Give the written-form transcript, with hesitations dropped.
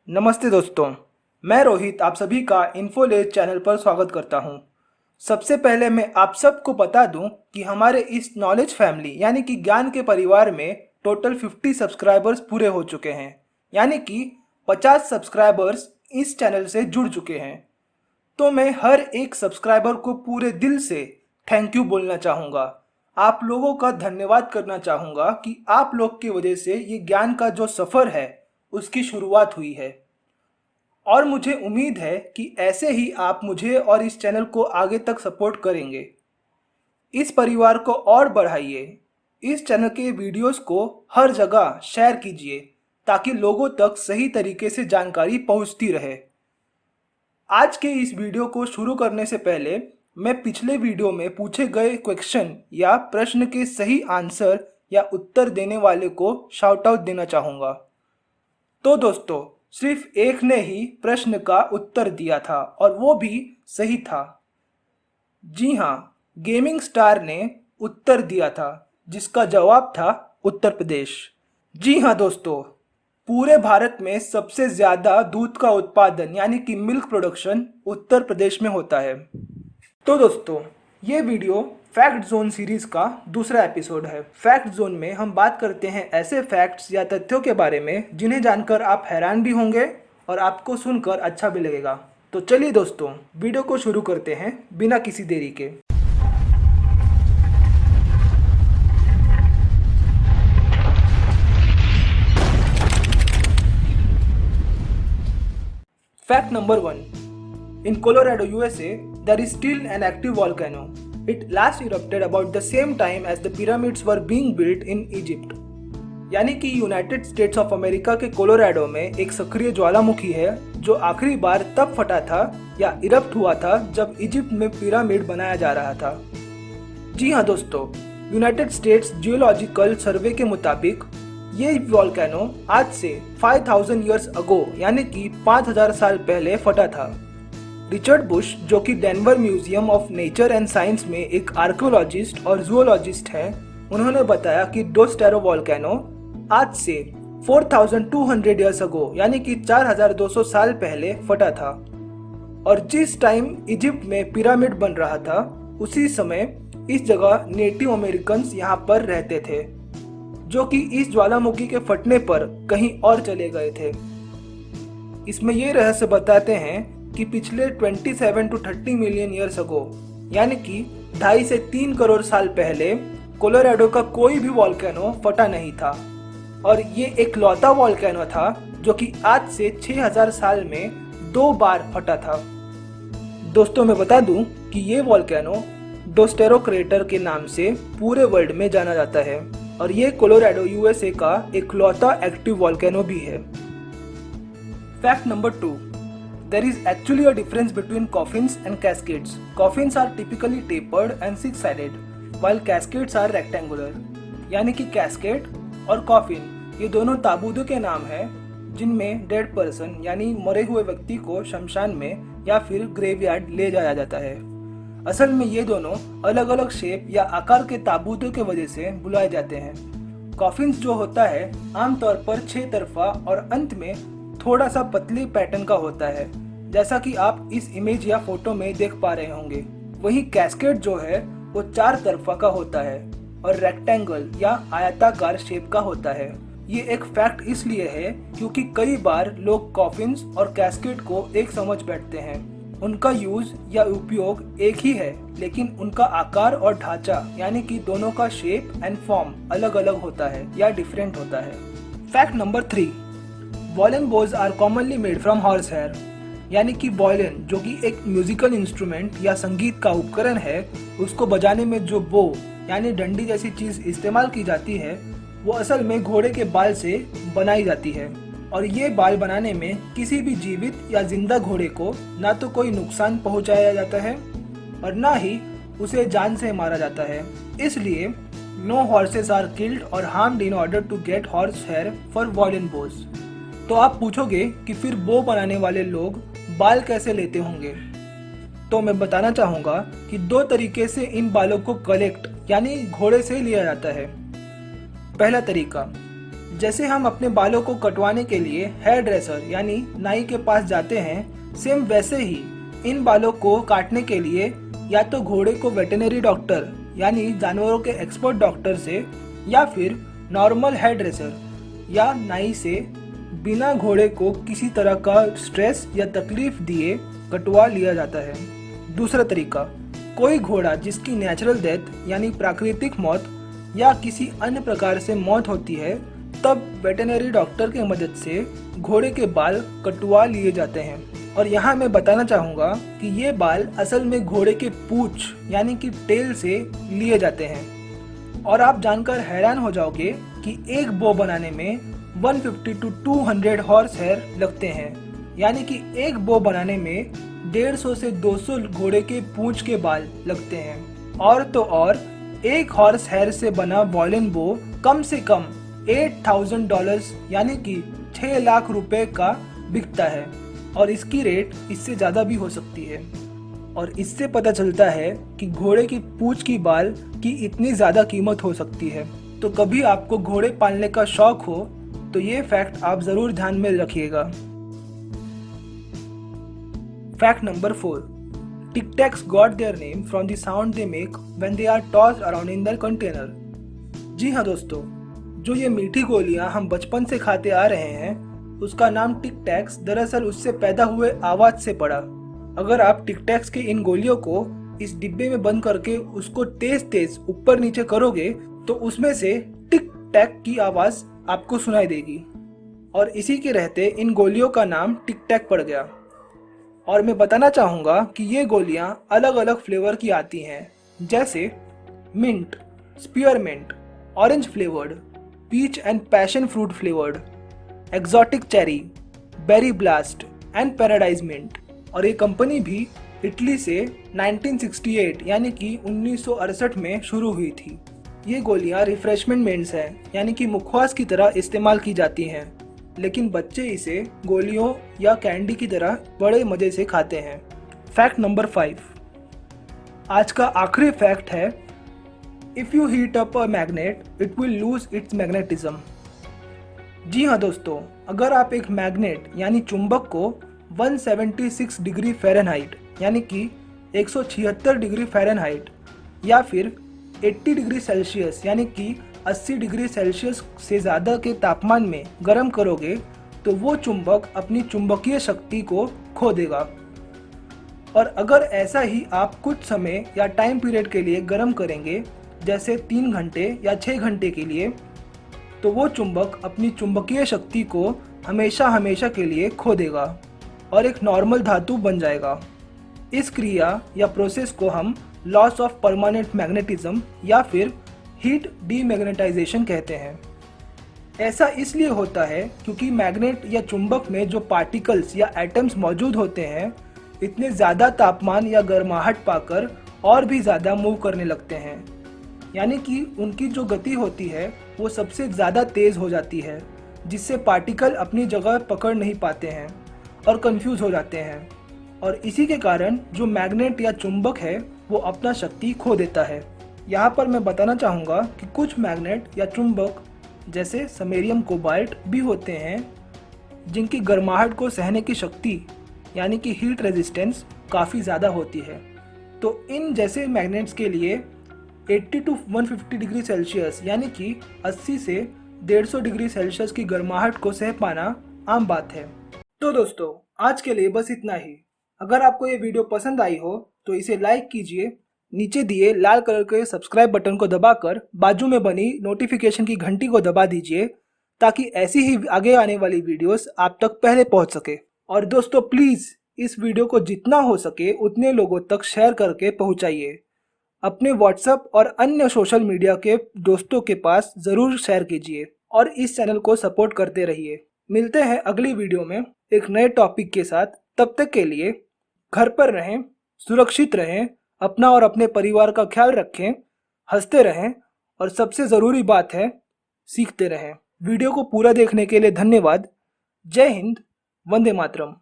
नमस्ते दोस्तों, मैं रोहित आप सभी का इन्फोलेज चैनल पर स्वागत करता हूं। सबसे पहले मैं आप सबको बता दूं कि हमारे इस नॉलेज फैमिली यानी कि ज्ञान के परिवार में टोटल 50 सब्सक्राइबर्स पूरे हो चुके हैं, यानी कि 50 सब्सक्राइबर्स इस चैनल से जुड़ चुके हैं। तो मैं हर एक सब्सक्राइबर को पूरे दिल से थैंक यू बोलना चाहूँगा। आप लोगों का धन्यवाद करना चाहूँगा कि आप लोग की वजह से ये ज्ञान का जो सफ़र है उसकी शुरुआत हुई है। और मुझे उम्मीद है कि ऐसे ही आप मुझे और इस चैनल को आगे तक सपोर्ट करेंगे। इस परिवार को और बढ़ाइए। इस चैनल के वीडियोस को हर जगह शेयर कीजिए ताकि लोगों तक सही तरीके से जानकारी पहुंचती रहे। आज के इस वीडियो को शुरू करने से पहले मैं पिछले वीडियो में पूछे गए क्वेश्चन या प्रश्न के सही आंसर या उत्तर देने वाले को शाउट आउट देना चाहूँगा। तो दोस्तों, सिर्फ एक ने ही प्रश्न का उत्तर दिया था और वो भी सही था। जी हाँ, गेमिंग स्टार ने उत्तर दिया था जिसका जवाब था उत्तर प्रदेश। जी हाँ दोस्तों, पूरे भारत में सबसे ज़्यादा दूध का उत्पादन यानी कि मिल्क प्रोडक्शन उत्तर प्रदेश में होता है। तो दोस्तों, ये वीडियो फैक्ट जोन सीरीज़ का दूसरा एपिसोड है। फैक्ट जोन में हम बात करते हैं ऐसे फैक्ट्स या तथ्यों के बारे में जिन्हें जानकर आप हैरान भी होंगे और आपको सुनकर अच्छा भी लगेगा। तो चलिए दोस्तों, वीडियो को शुरू करते हैं बिना किसी देरी के। Fact number 1, in Colorado, USA, there is still an active volcano. It last erupted about the same time as the pyramids were being built in Egypt. यानी कि यूनाइटेड स्टेट्स ऑफ अमेरिका के कोलोराडो में एक सक्रिय ज्वालामुखी है जो आखिरी बार तब फटा था या इरप्ट हुआ था जब इजिप्ट में पिरामिड बनाया जा रहा था। जी हाँ दोस्तों, यूनाइटेड स्टेट्स जियोलॉजिकल सर्वे के मुताबिक ये वॉल्केनो आज से 5000 ईयर्स अगो यानी कि 5000 साल पहले फटा था। रिचर्ड बुश, जो कि Denver museum of nature and science में एक आर्कियोलॉजिस्ट और जूलॉजिस्ट हैं, उन्होंने बताया कि डोस टेरो वॉल्केनो आज से 4200 ईयर्स अगो यानी कि 4200 साल पहले फटा था। और जिस टाइम इजिप्ट में पिरामिड बन रहा था उसी समय इस जगह नेटिव अमेरिकन्स यहाँ पर रहते थे, जो कि इस ज्वालामुखी के फटने पर कहीं और चले गए थे। इसमें ये रहस्य बताते हैं कि पिछले 27 to 30 मिलियन ईयर्स अगो यानी कि 2.5 से 3 करोड़ साल पहले कोलोराडो का कोई भी वॉल्केनो फटा नहीं था और ये एक लौता वॉल्केनो था जो कि आज से 6000 साल में 2 बार फटा था। दोस्तों, मैं बता दूं कि ये वॉल्केनो डोस्टेरो क्रेटर के नाम से पूरे वर्ल्ड में जाना जाता है और ये कोलोराडो यूएसए का एक लौता एक्टिव वॉल्केनो भी है। Fact number 2, there is actually a difference between coffins and cascades. Coffins are typically tapered and six-sided, while cascades are rectangular. यानी कि कैस्केड और कॉफिन ये दोनों ताबूतों के नाम हैं जिनमें डेड पर्सन यानी मरे हुए व्यक्ति को शमशान में या फिर ग्रेवयार्ड ले जाया जाता है। असल में ये दोनों अलग अलग शेप या आकार के ताबूतों के वजह से बुलाए जाते हैं। कॉफिन्स जो होता है आमतौर पर 6 तरफा और अंत में थोड़ा सा पतली पैटर्न का होता है, जैसा कि आप इस इमेज या फोटो में देख पा रहे होंगे। वहीं कैस्केड जो है वो 4 तरफा का होता है और रेक्टेंगल या आयताकार शेप का होता है। ये एक फैक्ट इसलिए है क्योंकि कई बार लोग कॉफिन्स और कैस्केड को एक समझ बैठते हैं। उनका यूज या उपयोग एक ही है, लेकिन उनका आकार और ढांचा यानी कि दोनों का शेप एंड फॉर्म अलग अलग होता है या डिफरेंट होता है। Fact number 3, violin bows are commonly made from horse hair. यानी कि वॉयलिन जो कि एक म्यूजिकल इंस्ट्रूमेंट या संगीत का उपकरण है, उसको बजाने में जो बो यानी डंडी जैसी चीज़ इस्तेमाल की जाती है वो असल में घोड़े के बाल से बनाई जाती है और ये बाल बनाने में किसी भी जीवित या जिंदा घोड़े को ना तो कोई नुकसान पहुंचाया जाता है और ना ही उसे जान से मारा जाता है। इसलिए नो हॉर्सेस आर किल्ड और harmed in order to get horse hair for violin bows. तो आप पूछोगे कि फिर बो बनाने वाले लोग बाल कैसे लेते होंगे? तो मैं बताना चाहूँगा कि 2 तरीके से इन बालों को कलेक्ट यानी घोड़े से लिया जाता है। पहला तरीका, जैसे हम अपने बालों को कटवाने के लिए हेयर ड्रेसर यानी नाई के पास जाते हैं, सेम वैसे ही इन बालों को काटने के लिए या तो घोड़े को वेटरनरी डॉक्टर यानी जानवरों के एक्सपर्ट डॉक्टर से या फिर नॉर्मल हेयर ड्रेसर या नाई से बिना घोड़े को किसी तरह का स्ट्रेस या तकलीफ दिए कटवा लिया जाता है। दूसरा तरीका, कोई घोड़ा जिसकी नेचुरल डेथ यानी प्राकृतिक मौत या किसी अन्य प्रकार से मौत होती है, तब वेटरनरी डॉक्टर की मदद से घोड़े के बाल कटवा लिए जाते हैं। और यहाँ मैं बताना चाहूँगा कि ये बाल असल में घोड़े के पूंछ यानी कि टेल से लिए जाते हैं। और आप जानकर हैरान हो जाओगे कि एक बो बनाने में 150 to 200 हॉर्स हेयर लगते हैं, यानी कि एक बो बनाने में 150 से 200 घोड़े के पूंछ के बाल लगते हैं। और तो और एक हॉर्स हेयर से बना वॉयलिन बो कम से कम $8,000 यानी कि 6 लाख रुपए का बिकता है, और इसकी रेट इससे ज़्यादा भी हो सकती है। और इससे पता चलता है कि घोड़े की पूंछ की बाल की इतनी ज़्यादा कीमत हो सकती है। तो कभी आपको घोड़े पालने का शौक हो तो ये फैक्ट आप ज़रूर ध्यान में रखिएगा। Fact number 4, Tic Tacs got their name from the sound they make when they are tossed around in their container. जी हाँ दोस्तों, जो ये मीठी गोलियां हम बचपन से खाते आ रहे हैं, उसका नाम टिक टैक्स दरअसल उससे पैदा हुए आवाज से पड़ा। अगर आप टिक टैक्स की इन गोलियों को इस डिब्बे में बंद करके उसको तेज तेज ऊपर नीचे करोगे तो उसमें से टिक टैक की आवाज आपको सुनाई देगी, और इसी के रहते इन गोलियों का नाम टिक टैक पड़ गया। और मैं बताना चाहूँगा कि ये गोलियाँ अलग अलग फ्लेवर की आती हैं, जैसे mint, spearmint, orange flavoured, peach and passion fruit flavoured, exotic cherry, berry blast and paradise mint. और ये कंपनी भी इटली से 1968 यानी कि 1968 में शुरू हुई थी। ये गोलियां रिफ्रेशमेंट मिंट्स हैं, यानी कि मुखवास की तरह इस्तेमाल की जाती हैं, लेकिन बच्चे इसे गोलियों या कैंडी की तरह बड़े मज़े से खाते हैं। फैक्ट नंबर 5, आज का आखिरी फैक्ट है, if you heat up a magnet it will lose its magnetism. जी हाँ दोस्तों, अगर आप एक मैग्नेट यानी चुंबक को 176 डिग्री फ़ारेनहाइट यानी कि 176 डिग्री फ़ारेनहाइट या फिर 80 डिग्री सेल्सियस यानी कि 80 डिग्री सेल्सियस से ज़्यादा के तापमान में गर्म करोगे तो वो चुंबक अपनी चुंबकीय शक्ति को खो देगा। और अगर ऐसा ही आप कुछ समय या टाइम पीरियड के लिए गर्म करेंगे, जैसे 3 घंटे या 6 घंटे के लिए, तो वो चुंबक अपनी चुंबकीय शक्ति को हमेशा हमेशा के लिए खो देगा और एक नॉर्मल धातु बन जाएगा। इस क्रिया या प्रोसेस को हम लॉस ऑफ परमानेंट मैग्नेटिज्म या फिर हीट डीमैग्नेटाइजेशन कहते हैं। ऐसा इसलिए होता है क्योंकि मैग्नेट या चुंबक में जो पार्टिकल्स या एटम्स मौजूद होते हैं, इतने ज़्यादा तापमान या गर्माहट पाकर और भी ज़्यादा मूव करने लगते हैं, यानी कि उनकी जो गति होती है वो सबसे ज़्यादा तेज़ हो जाती है, जिससे पार्टिकल अपनी जगह पकड़ नहीं पाते हैं और कंफ्यूज हो जाते हैं। और इसी के कारण जो मैग्नेट या चुंबक है वो अपना शक्ति खो देता है। यहाँ पर मैं बताना चाहूँगा कि कुछ मैग्नेट या चुंबक जैसे समैरियम कोबाल्ट भी होते हैं, जिनकी गर्माहट को सहने की शक्ति यानी कि हीट रेजिस्टेंस काफ़ी ज़्यादा होती है। तो इन जैसे मैग्नेट्स के लिए 80 to 150 डिग्री सेल्सियस यानी कि 80 से 150 डिग्री सेल्सियस की गर्माहट को सह पाना आम बात है। तो दोस्तों, आज के लिए बस इतना ही। अगर आपको ये वीडियो पसंद आई हो तो इसे लाइक कीजिए, नीचे दिए लाल कलर के सब्सक्राइब बटन को दबाकर बाजू में बनी नोटिफिकेशन की घंटी को दबा दीजिए, ताकि ऐसी ही आगे आने वाली वीडियोस आप तक पहले पहुंच सके। और दोस्तों प्लीज़ इस वीडियो को जितना हो सके उतने लोगों तक शेयर करके पहुंचाइए। अपने व्हाट्सएप और अन्य सोशल मीडिया के दोस्तों के पास ज़रूर शेयर कीजिए और इस चैनल को सपोर्ट करते रहिए। मिलते हैं अगली वीडियो में एक नए टॉपिक के साथ। तब तक के लिए घर पर रहें, सुरक्षित रहें, अपना और अपने परिवार का ख्याल रखें, हंसते रहें और सबसे ज़रूरी बात है, सीखते रहें। वीडियो को पूरा देखने के लिए धन्यवाद। जय हिंद, वंदे मातरम।